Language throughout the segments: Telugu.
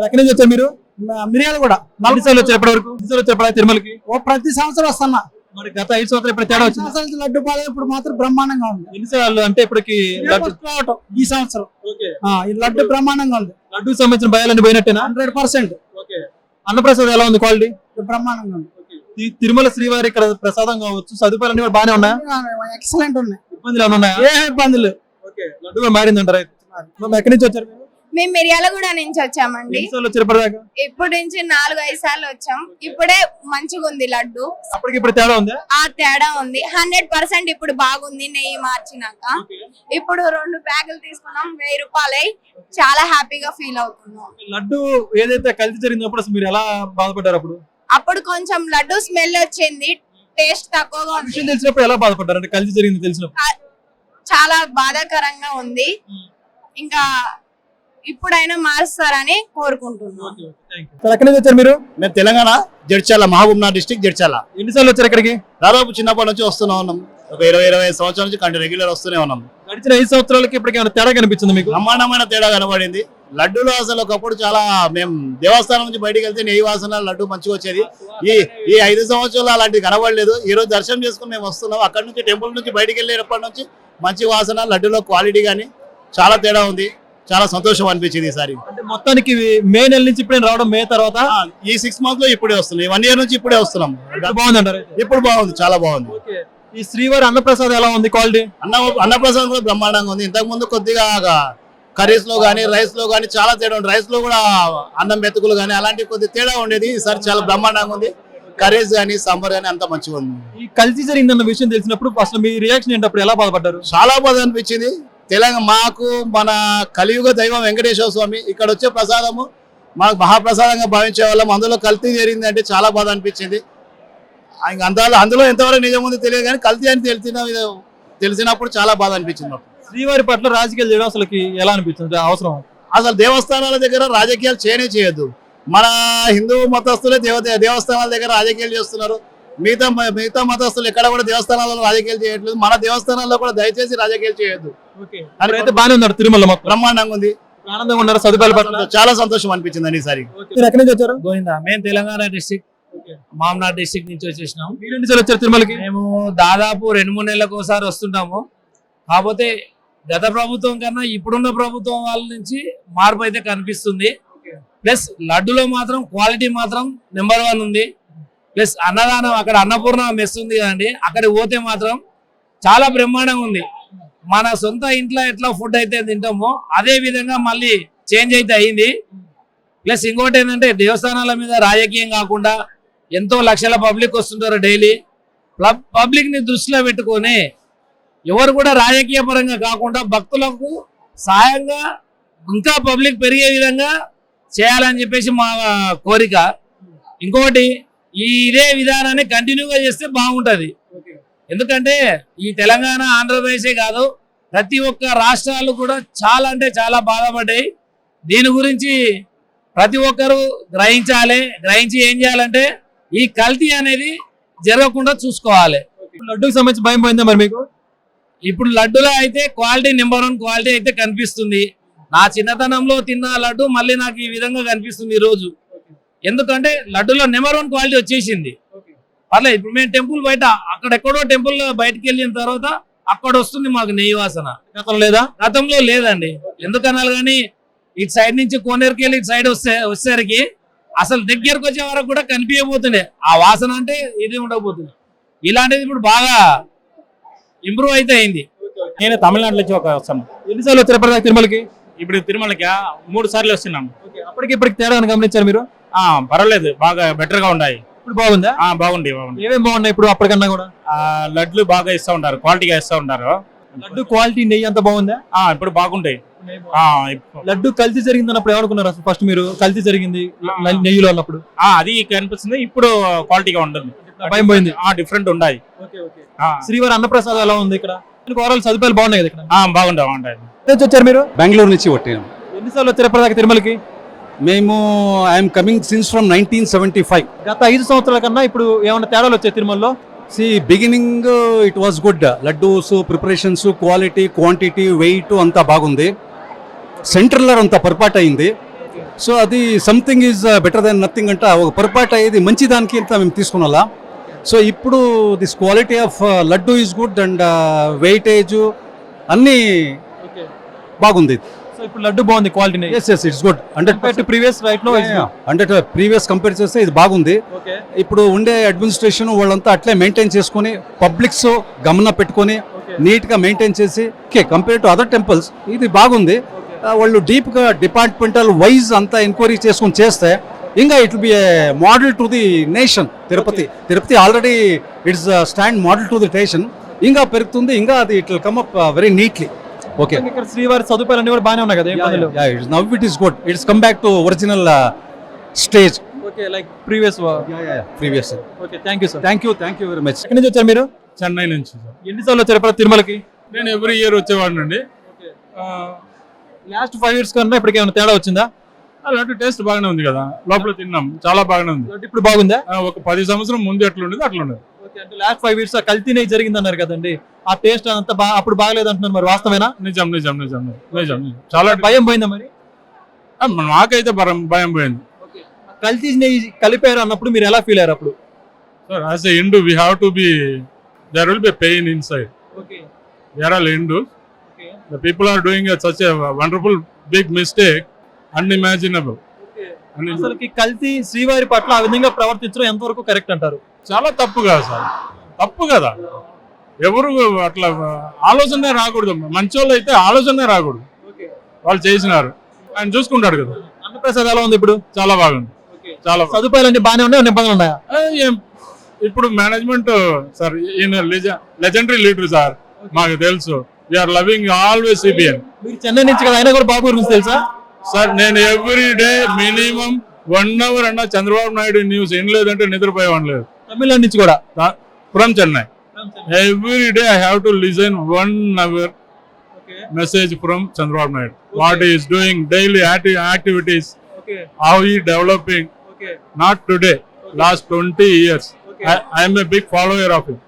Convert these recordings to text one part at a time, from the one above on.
ఎక్కడి నుంచి వచ్చారు మీరు? మిరియాలు కూడా ఎన్నిసార్లు వచ్చారు ఇప్పటి వరకు? ఎన్నిసార్లు వచ్చారు ఇప్పటిదాకా తిరుమలకి? ప్రతి సంవత్సరం వస్తున్నా. మరి గత 5 సంవత్సరాలు ఇప్పుడు తేడా వచ్చింది. సంవత్సరాల లడ్డు పాలే ఇప్పుడు మాత్రం బ్రహ్మాండంగా ఉంది. ఎన్నిసార్లు అంటే ఇప్పటికి రావటం ఈ సంవత్సరం ఈ లడ్డు బ్రహ్మాండంగా ఉంది. లడ్డు సంబంధించిన భయాలన్నీ పోయినట్టేనా? 100% అన్నప్రసాదం ఎలా ఉంది క్వాలిటీ? బ్రహ్మాండంగా ఉంది. తిరుమల శ్రీవారి ఇక్కడ ప్రసాదం కావచ్చు, సదుపాయాలన్నీ కూడా బాగానే ఉన్నాయా? ఎక్సలెంట్ ఉన్నాయి. ఇబ్బందులు ఏమైనా ఉన్నాయా? ఏ ఇబ్బందులు. లడ్డు కూడా మారిందంటారా? ఎక్కడి నుంచి వచ్చారు మీరు? మేము మిర్యాలగూడ నుంచి వచ్చామండి. ఎన్నిసార్లు వచ్చారు ఇప్పటిదాకా? ఇప్పుడు నుంచి 4-5 సార్లు వచ్చాం. ఇప్పుడే మంచిగా ఉంది లడ్డు. అప్పటికి ఇప్పుడు తేడా ఉందా? తేడా ఉంది. 100% ఇప్పుడు బాగుంది. నెయ్యి మార్చినాక ఇప్పుడు 2 బ్యాగులు తీసుకున్నాం. 1000 రూపాయలు. చాలా హ్యాపీగా ఫీల్ అవుతున్నాం. లడ్డు ఏదైతే కల్తీ జరిగినప్పుడు అసలు మీరు ఎలా బాధపడ్డారు? అప్పుడు కొంచెం లడ్డు స్మెల్ వచ్చింది. టేస్ట్ తక్కువగా ఉంది. విషయం తెలిసినప్పుడు ఎలా బాధపడ్డారు? అంటే కల్తీ జరిగింది తెలిసినప్పుడు చాలా బాధాకరంగా ఉంది. ఇంకా ఇప్పుడైనా మారుస్తారని కోరుకుంటున్నాం. ఎక్కడి నుంచి వచ్చారు మీరు? మేము తెలంగాణ జడ్చర్ల, మహబూబ్నగర్ డిస్ట్రిక్ట్ జడ్చర్ల. ఎన్నిసార్లు వచ్చారు ఇక్కడికి? దాదాపు చిన్నప్పటి నుంచి వస్తూనే ఉన్నాం. ఒక 20-25 సంవత్సరాల నుంచి రెగ్యులర్ వస్తూనే ఉన్నాం. గడిచిన 5 సంవత్సరాలకి ఇప్పటికి ఏమైనా తేడా కనిపించింది మీకు? బ్రహ్మాండమైన తేడా కనబడింది. లడ్డూలో అసలు ఒకప్పుడు చాలా, మేము దేవస్థానం నుంచి బయటికి వెళ్తే నెయ్యి వాసన లడ్డు మంచిగా వచ్చేది. ఈ 5 సంవత్సరాలు అలాంటిది కనబడలేదు. ఈ రోజు దర్శనం చేసుకుని మేము వస్తున్నాం. అక్కడ నుంచి టెంపుల్ నుంచి బయటికి వెళ్ళేటప్పటి నుంచి మంచి వాసన, లడ్డూలో క్వాలిటీ కానీ చాలా తేడా ఉంది. చాలా సంతోషం అనిపించింది ఈసారి. అంటే మొత్తానికి మే నెల నుంచి ఇప్పుడే రావడం, మే తర్వాత ఈ 6 months లో ఇప్పుడే వస్తున్నాం. 1 year నుంచి ఇప్పుడే వస్తున్నాం. బాగుంది అంటారు? ఇప్పుడు బాగుంది, చాలా బాగుంది. ఈ శ్రీవారి అన్నప్రసాదం ఎలా ఉంది క్వాలిటీ? అన్నప్రసాదం కూడా బ్రహ్మాండంగా ఉంది. ఇంతకు ముందు కొద్దిగా కర్రీస్ లో గానీ, రైస్ లో గానీ చాలా తేడా ఉంది. రైస్ లో కూడా అన్నం మెతుకులు గానీ అలాంటి కొద్ది తేడా ఉండేది. ఈసారి చాలా బ్రహ్మాండంగా ఉంది. కర్రీస్ గానీ, సాంబార్ గానీ అంతా మంచిగా ఉంది. ఈ కల్తీ జరిగిందన్న విషయం తెలిసినప్పుడు అసలు మీ రియాక్షన్ ఏంటప్పుడు ఎలా బాధపడ్డారు? చాలా బాధ అనిపించింది. తెలంగాణ మాకు మన కలియుగ దైవం వెంకటేశ్వర స్వామి ఇక్కడ వచ్చే ప్రసాదము మాకు మహాప్రసాదంగా భావించే వాళ్ళం. అందులో కల్తీ జరిగింది అంటే చాలా బాధ అనిపించింది. అందులో ఎంతవరకు నిజం ఉంది తెలియదు కానీ కల్తీ అని తెలిసినప్పుడు చాలా బాధ అనిపించింది మాకు. శ్రీవారి పట్ల రాజకీయాలు చేయడం అసలు ఎలా అనిపించింది? అవసరం? అసలు దేవస్థానాల దగ్గర రాజకీయాలు చేయొద్దు. మన హిందూ మతస్థులే దేవస్థానాల దగ్గర రాజకీయాలు చేస్తున్నారు. మిగతా మతస్థులు ఎక్కడ కూడా దేవస్థానాలలో రాజకీయాలు చేయట్లేదు. మన దేవస్థానాల్లో కూడా దయచేసి రాజకీయాలు చేయొద్దు. బాగానే ఉన్నారు. తిరుమల బ్రహ్మాండంగా ఉంది. ఆనందంగా ఉన్నారు. సదుపాయాల పట్ల చాలా సంతోషం అనిపించింది అండి ఈసారి. ఎక్కడి నుంచి వచ్చారు? గోవిందా, మేము తెలంగాణ డిస్ట్రిక్ట్ మామనార్ డిస్ట్రిక్ట్ నుంచి వచ్చేసినాం. మీరు ఎన్నిసార్లు వచ్చారు తిరుమలకి? మేము దాదాపు 2-3 నెలలకు ఒకసారి వస్తుంటాము. కాకపోతే గత ప్రభుత్వం కన్నా ఇప్పుడున్న ప్రభుత్వం వాళ్ళ నుంచి మార్పు అయితే కనిపిస్తుంది. ప్లస్ లడ్డులో మాత్రం క్వాలిటీ మాత్రం నెంబర్ 1 ఉంది. ప్లస్ అన్నదానం, అక్కడ అన్నపూర్ణ మెస్ ఉంది కదండి, అక్కడికి పోతే మాత్రం చాలా బ్రహ్మాండంగా ఉంది. మన సొంత ఇంట్లో ఎట్లా ఫుడ్ అయితే తింటామో అదే విధంగా మళ్ళీ చేంజ్ అయితే అయింది. ప్లస్ ఇంకోటి ఏంటంటే దేవస్థానాల మీద రాజకీయం కాకుండా ఎంతో లక్షల పబ్లిక్ వస్తుంటారు డైలీ. పబ్లిక్ ని దృష్టిలో పెట్టుకొని ఎవరు కూడా రాజకీయ పరంగా కాకుండా భక్తులకు సహాయంగా ఇంకా పబ్లిక్ పెరిగే విధంగా చేయాలని చెప్పేసి మా కోరిక. ఇంకొకటి ఇదే విధానాన్ని కంటిన్యూగా చేస్తే బాగుంటది. ఎందుకంటే ఈ తెలంగాణ, ఆంధ్రప్రదేశే కాదు ప్రతి ఒక్క రాష్ట్రాలు కూడా చాలా అంటే చాలా బాధపడ్డాయి. దీని గురించి ప్రతి ఒక్కరు గ్రహించి ఏం చేయాలంటే ఈ కల్తీ అనేది జరగకుండా చూసుకోవాలి. లడ్డూకి సంబంధించి భయం పోయిందా మరి మీకు? ఇప్పుడు లడ్డులో అయితే క్వాలిటీ నెంబర్ 1 క్వాలిటీ అయితే కనిపిస్తుంది. నా చిన్నతనంలో తిన్న లడ్డు మళ్ళీ నాకు ఈ విధంగా కనిపిస్తుంది ఈ రోజు. ఎందుకంటే లడ్డులో నెంబర్ 1 క్వాలిటీ వచ్చేసింది. పర్లేదు. ఇప్పుడు మేము టెంపుల్ బయట అక్కడెక్కడో టెంపుల్ బయటకు వెళ్ళిన తర్వాత అక్కడ వస్తుంది మాకు నెయ్యి వాసన. గతంలో లేదండి. ఎందుకనాలి కానీ ఇటు సైడ్ నుంచి కోనేరుకి వెళ్ళి ఇటు సైడ్ వచ్చేసరికి అసలు దగ్గరకు వచ్చే వరకు కూడా కనిపించబోతుండే. ఆ వాసన అంటే ఇది ఉండకపోతుంది. ఇలాంటిది ఇప్పుడు బాగా ఇంప్రూవ్ అయితే అయింది. నేను తమిళనాడు నుంచి వస్తాను. ఎన్నిసార్లు వచ్చారు తిరుమలకి? ఇప్పుడు తిరుమలకి 3 సార్లు వస్తున్నాం. అప్పటికి ఇప్పటికి తేడా గమనించారు మీరు? పర్వాలేదు, బాగా బెటర్ గా ఉన్నాయి. ఇప్పుడు బాగుందా? బాగుంది. ఏమేమి బాగున్నాయి ఇప్పుడు అప్పటికన్నా కూడా? లడ్లు బాగా ఇస్తా ఉంటారు, క్వాలిటీగా ఇస్తా ఉంటారు. లడ్డు క్వాలిటీ, నెయ్యి అంత బాగుందా? ఇప్పుడు బాగుంటాయి. లడ్డు కల్తీ జరిగింది అన్నప్పుడు ఏమనుకున్నారు అసలు? ఫస్ట్ మీరు కల్తీ జరిగింది నెయ్యిలో అన్నప్పుడు అది కనిపిస్తుంది. ఇప్పుడు క్వాలిటీగా ఉంటుంది. భయం పోయింది. డిఫరెంట్ ఉన్నాయి. శ్రీవారి అన్నప్రసాదం ఎలా ఉంది ఇక్కడ? ఓవరాల్ సదుపాయాలు బాగున్నాయి ఇక్కడ? బాగుంటాయి. వచ్చారు మీరు? బెంగళూరు నుంచి వచ్చాము. ఎన్నిసార్లు వచ్చారు ఎప్పటిదాకా తిరుమలకి? మేము ఐఎమ్ కమింగ్ సిన్స్ ఫ్రమ్ 1975. గత 5 సంవత్సరాల కన్నా ఇప్పుడు ఏమైనా తేడాలు వచ్చాయి తిరుమలలో? Beginning it was good. Laddoos preparations, quality, quantity, weight అంతా బాగుంది. సెంటర్లో అంతా పొరపాటు అయింది. సో అది something is better then nothing అంట, ఒక పొరపాటు అయ్యేది మంచి దానికి ఇంత మేము తీసుకున్నాలా. సో ఇప్పుడు this quality of laddu is good and weightage అన్నీ బాగుంది. సో ఇప్పుడు లడ్డు బాగుంది quality. Yes yes it's good 100% previous right లో. అంటే ప్రీవియస్ కంపేర్ చేస్తే ఇది బాగుంది. ఓకే. ఇప్పుడు ఉండే అడ్మినిస్ట్రేషన్ వాళ్ళంతా అట్లే మెయింటైన్ చేసుకొని పబ్లిక్స్ గమన పెట్టుకొని నీట్గా మెయింటైన్ చేసి okay compare to other temples ఇది బాగుంది. వాళ్ళు డీప్గా డిపార్ట్మెంటల్ వైజ్ అంతా ఎంక్వైరీ చేసుకొని చేస్తే ఇంకా it will be A model to the nation. Tirupati already it's stand model to the nation. ఇంకా పెరుగుతుంది, ఇంకా అది it will come up very neatly. Okay. ఇక్కడ శ్రీవారి సదుపాయాలు అన్ని కూడా బాగానే ఉన్నాయి కదా? Now it is good, it's come back to original stage. Okay, like previous. Previous. Okay, thank you sir. Thank you very much. ఎక్కడి నుంచి వచ్చారు మీరు? చెన్నై నుంచి సార్. ఎన్నిసార్లు వచ్చారు ఇప్పుడు తిరుమలకి? నేను ఎవ్రీ ఇయర్ వచ్చేవాడిని అండి. లాస్ట్ 5 years కన్నా ఇప్పటికి ఏమైనా తేడా వచ్చిందా? అలాంటి టేస్ట్ బాగానే ఉంది కదా, లోపల తిన్నాం చాలా బాగానే ఉంది. లడ్డు ఇప్పుడు బాగుందా? ఒక 10 సంవత్సరం ముందు ఎట్లా ఉండేది అట్లా ఉండదు. ఓకే, అంటే లాస్ట్ 5 years కల్తీ నెయ్యి జరిగింది అన్నారు కదండి, ఆ టేస్ట్ అంతా అప్పుడు బాగలేదు అంటున్నారు, మరి వాస్తవేనా? నిజం చాలా భయం పోయిందా మరి? నాకైతే భయం పోయింది. కల్తీ నెయ్యి కలిపారు అన్నప్పుడు మీరు ఎలా ఫీల్ అయ్యారు అప్పుడు? Sir as a Hindu we have to be, there will be pain inside. Okay. We are all Hindus. The people are doing such a wonderful big mistake, unimaginable. అసలుకి కల్తీ శ్రీవారి పట్ల ఆ విధంగా ప్రవర్తించడం ఎంతవరకు కరెక్ట్ అంటారు? చాలా తప్పు కదా సార్, తప్పు కదా. ఎవరు అట్లా ఆలోచనే రాకూడదు. మంచోళ్ళు అయితే ఆలోచనే రాకూడదు. వాళ్ళు చేసినారు, ఆయన చూసుకుంటాడు కదా. అన్నప్రసాద్ ఎలా ఉంది ఇప్పుడు? చాలా బాగుంది, చాలా సదుపాయాలన్నీ బాగానే ఉన్నాయి, నిబంధనలు ఉన్నాయా? ఇప్పుడు మేనేజ్మెంట్ సార్, ఈయన లెజెండరీ లీడర్ సార్, మాకు తెలుసు. We're loving always CBN. మీరు చెన్నై నుంచి కదా, అయినా కూడా బాబు గురించి తెలుసా? సార్ నేను ఎవ్రీ డే మినిమం 1 hour అన్నా చంద్రబాబు నాయుడు న్యూస్ ఏం లేదంటే నిద్రపోయేవాడు లేదు. తమిళనాడు నుంచి కూడా? From Chennai. Every day I have to listen 1 hour message from Chandrababu Naidu. What is doing daily activities, how ఈ developing. Not today, last 20 years. I am a big follower of him.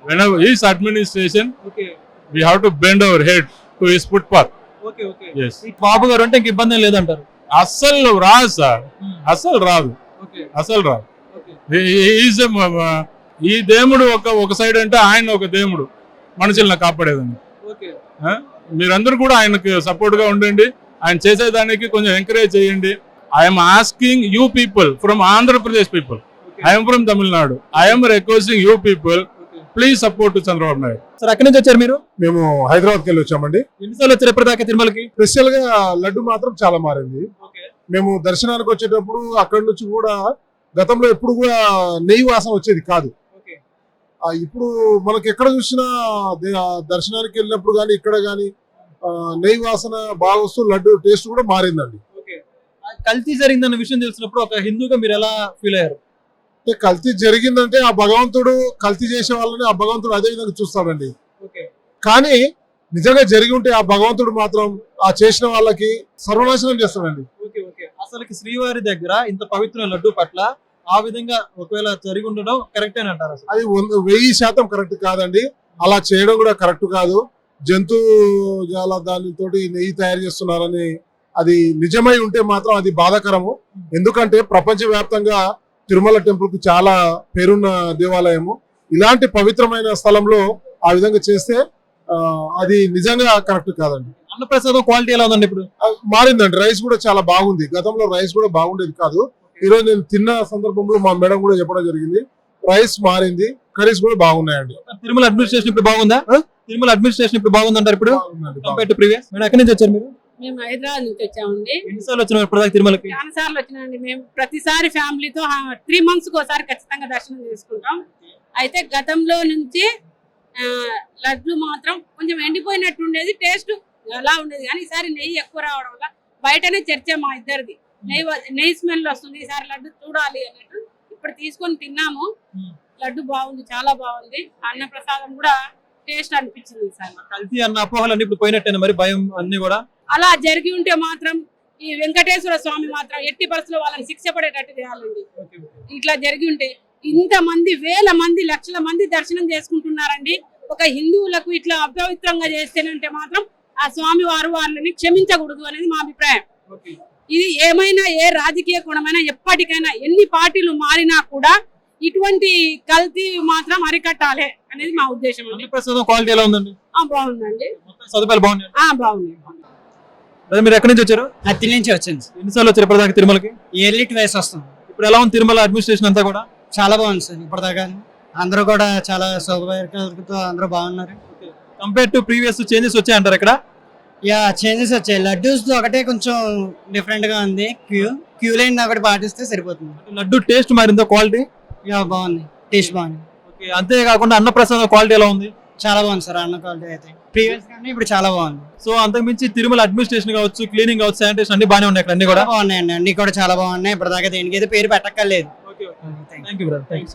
Whenever his administration, we have to bend our head to his footpath. Yes. బాబు గారు అంటే ఇంక ఇబ్బంది లేదంటారు? అస్సలు రాదు సార్, అస్సలు రాదు. ఈ దేవుడు ఒక సైడ్ అంటే ఆయన ఒక దేవుడు, మనుషులను కాపాడేదని. మీరందరూ కూడా ఆయనకు సపోర్ట్ గా ఉండండి, ఆయన చేసేదానికి కొంచెం ఎంకరేజ్ చేయండి. I'm asking you people from Andhra Pradesh people, I'm from Tamil Nadu, I'm requesting you people please support Chandrababu Naidu. Sir ఎక్కడి నుంచి వచ్చారు మీరు? మేము హైదరాబాద్కి వెళ్ళి వచ్చామండి. ఎన్నిసార్లు వచ్చారు ఇప్పటిదాకా తిరుమలకి? స్పెషల్ గా లడ్డు మాత్రం చాలా మారింది. మేము దర్శనానికి వచ్చేటప్పుడు అక్కడి నుంచి కూడా గతంలో ఎప్పుడు కూడా నెయ్యి వాసన వచ్చేది కాదు. ఇప్పుడు మనకి ఎక్కడ చూసినా దర్శనానికి వెళ్ళినప్పుడు కానీ ఇక్కడ కానీ నెయ్యి వాసన బాగా వస్తూ లడ్డు టేస్ట్ కూడా మారిందండి. కల్తీ జరిగిందన్న విషయం తెలిసినప్పుడు ఒక హిందూగా మీరు ఎలా ఫీల్ అయ్యారు? కల్తీ జరిగిందంటే ఆ భగవంతుడు కల్తీ చేసే వాళ్ళని ఆ భగవంతుడు అదే విధంగా చూస్తాడండి. కానీ నిజంగా జరిగి ఉంటే ఆ భగవంతుడు మాత్రం ఆ చేసిన వాళ్ళకి సర్వనాశనం చేస్తాడండి. అసలు శ్రీవారి దగ్గర ఇంత పవిత్రమైన లడ్డు పట్ల ఆ విధంగా ఒకవేళ జరిగి ఉండడం కరెక్ట్ అని అంటారు? అది 1000% కరెక్ట్ కాదండి. అలా చేయడం కూడా కరెక్ట్ కాదు. జంతు జాల దానితోటి నెయ్యి తయారు చేస్తున్నారని అది నిజమై ఉంటే మాత్రం అది బాధాకరము. ఎందుకంటే ప్రపంచవ్యాప్తంగా తిరుమల టెంపుల్ కు చాలా పేరున్న దేవాలయము. ఇలాంటి పవిత్రమైన స్థలంలో ఆ విధంగా చేస్తే అది నిజంగా కరెక్ట్ కాదండి. అన్నప్రసాదం క్వాలిటీ ఎలా ఉందండి ఇప్పుడు? మారిందండి, రైస్ కూడా చాలా బాగుంది. గతంలో రైస్ కూడా బాగుండేది కాదు. ఈరోజు నేను తిన్న సందర్భంలో మా మేడం కూడా చెప్పడం జరిగింది, రైస్ మారింది, కర్రీస్ కూడా బాగున్నాయండి. తిరుమల అడ్మినిస్ట్రేషన్ ఇప్పుడు బాగుందా? తిరుమల అడ్మినిస్ట్రేషన్ ఇప్పుడు బాగుందంటారు ఇప్పుడు? మేడం ఎక్కడి నుంచి వచ్చారు మీరు? మేము హైదరాబాద్ నుంచి వచ్చామండి. ఎన్నిసార్లు వచ్చినారు ఇప్పుడు తిరుమలకి? చాలా సార్లు వచ్చినామండి. మేము ప్రతిసారి ఫ్యామిలీతో 3 months ఒకసారి ఖచ్చితంగా దర్శనం చేసుకుంటాం. అయితే గతంలో నుంచి లడ్లు మాత్రం కొంచెం ఎండిపోయినట్టు ఉండేది, టేస్ట్ అలా ఉండేది. కానీ ఈసారి నెయ్యి ఎక్కువ రావడం వల్ల బయటనే చర్చ మా ఇద్దరిది, నెయ్యి స్మెల్ వస్తుంది, ఈసారి లడ్డు చూడాలి అన్నట్టు ఇప్పుడు తీసుకొని తిన్నాము. లడ్డు బాగుంది, చాలా బాగుంది. అన్న ప్రసాదం కూడా టేస్ట్ అనిపించింది. ఈసారి కల్తీ అన్న అపోహలన్నీ ఇప్పుడు పోయినట్టేనా మరి? భయం అన్ని కూడా అలా జరిగి ఉంటే మాత్రం ఈ వెంకటేశ్వర స్వామి మాత్రం ఎట్టి పరిస్థితుల్లో వాళ్ళని శిక్ష పడేటట్టు చేయాలండి. ఇట్లా జరిగి ఉంటే ఇంతమంది 1000 మంది 1,00,000 మంది దర్శనం చేసుకుంటున్నారండి. ఒక హిందువులకు ఇట్లా అపవిత్రంగా చేస్తేనంటే మాత్రం ఆ స్వామి వారు వాళ్ళని క్షమించకూడదు అనేది మా అభిప్రాయం. ఇది ఏమైనా ఏ రాజకీయ కోణమైనా ఎప్పటికైనా ఎన్ని పార్టీలు మారినా కూడా ఇటువంటి కల్తీ మాత్రం అరికట్టాలి అనేది మా ఉద్దేశం అండి. అన్నప్రసాదం క్వాలిటీ ఎలా ఉందండి? బాగుందండి. మొత్తం సదుపాయాలు బాగున్నాయి. బాగుంది. అదే మీరు ఎక్కడి నుంచి వచ్చారు? అత్తి నుంచి వచ్చింది. ఎన్నిసార్లు వచ్చారు ఇప్పటిదాకా తిరుమలకి? ఇయర్లీ ట్వైస్ వస్తాం. ఇప్పుడు ఎలా ఉంది తిరుమల అడ్మినిస్ట్రేషన్ అంతా కూడా? చాలా బాగుంది సార్ ఇప్పటిదాకా. అందరూ కూడా చాలా సౌకర్యాలతో అందరూ బాగున్నారు. కంపేర్ టు ప్రీవియస్ చేంజెస్ వచ్చాయంటారు ఇక్కడ? యా చేంజెస్ వచ్చాయి. లడ్డూస్ ఒకటే కొంచెం డిఫరెంట్ గా ఉంది. క్యూ లైన్ ఒకటి పాటిస్తే సరిపోతుంది. లడ్డు టేస్ట్ మారిందో? క్వాలిటీ యా బాగుంది. టేస్ట్ బాగుంది. అంతేకాకుండా అన్నప్రసాదం క్వాలిటీ ఎలా ఉంది? చాలా బాగుంది సార్. అన్న క్వాలిటీ అయితే ప్రీవియస్ కానీ ఇప్పుడు చాలా బాగుంది. సో అంతకుమించి తిరుమల అడ్మినిస్ట్రేషన్ కావచ్చు, క్లీనింగ్ కావచ్చు, శానిటేషన్ అన్ని బాగానే ఉన్నాయి ఇక్కడ అన్ని కూడా? బాగున్నాయండి. అన్ని కూడా చాలా బాగున్నాయి. ఇప్పటిదాకా దేనికైతే పేరు పెట్టక్కర్లేదు. Thank you brother. థ్యాంక్స్.